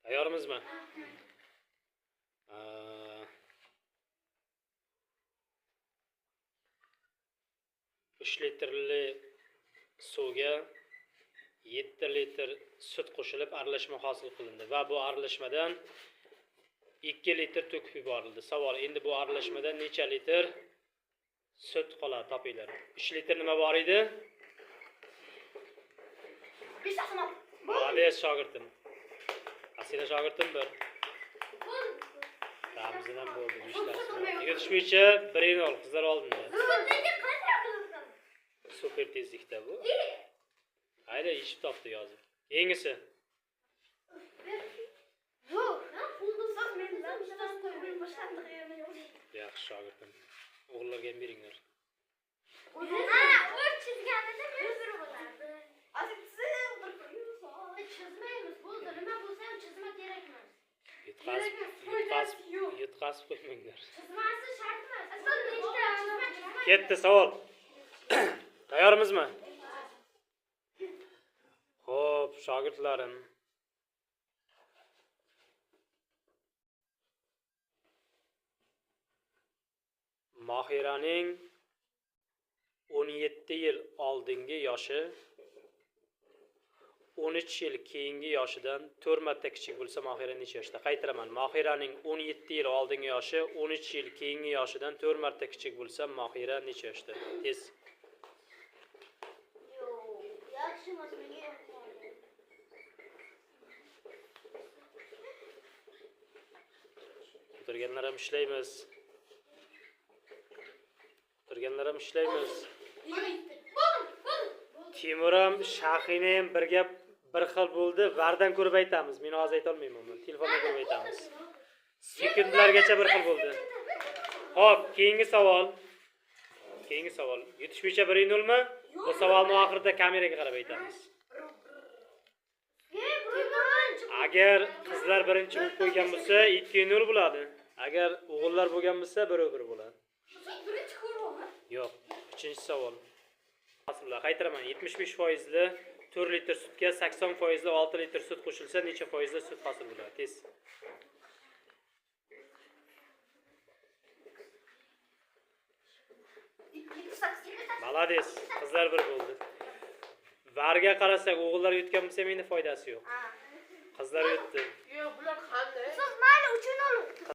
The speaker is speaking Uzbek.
Tayyormizmi? 3 litrli suvga 7 litr sut qo'shilib aralashma hosil qilindi va bu aralashmadan 2 litr to'kib yuborildi. Savol: endi bu aralashmadan necha litr sut qoladi topinglar. 3 litr nima bor edi? Malades shogirdim. Asila shogirdim bir. Ramzidan bo'ldi, ishlashdi. Yetishmaycha 1-0 qizlar oldinda. Super tezlikda bu. Hayda, yechib topdi yozib. Keyingisi. Yaxshi shogirdim. O'g'illarga ham beringlar. Yutqazib qo'ymanglar. Ketdi savol. Tayyormizmi? Xo'p, shogirdlarim. Mohiraning 17 yil oldingi yoshi 13 yil keyingi yoshidan 4 marta kichik bo'lsa Mohira necha yoshda? Qaytaraman. Mohiraning 17 yil oldingi yoshi 13 yil keyingi yoshidan 4 marta kichik bo'lsa Mohira necha yoshda? Tez. O'tirganlar ham ishlaymiz. Timuram, Shahina ham bir gap bir xil bo'ldi. Vardan ko'rib aytamiz. Men hozir ayta olmayman. Telefonda ko'rib aytamiz. Sekundlargacha bir xil bo'ldi. Xo'p, keyingi savol. Yetishmaycha 1-0 mi? Bu savolni oxirida kameraga qarab aytamiz. Agar qizlar birinchi bo'lib qo'ygan bo'lsa 2-0 bo'ladi. Agar o'g'illar bo'lgan bo'lsa 1-1 bo'ladi. Yo'q, 3-savol. Aslida qaytaraman. 75% li 4 litr sutga 80% li 6 litr sut qo'shilsa necha foizli sut hosil bo'ladi? Tez. Malades, qizlar bir bo'ldi. Varga qarasak, o'g'illar yutgan bo'lsa menda foydasi yo'q. Qizlar yutdi. Yo'q, bular qanday? Siz mayli 3-0.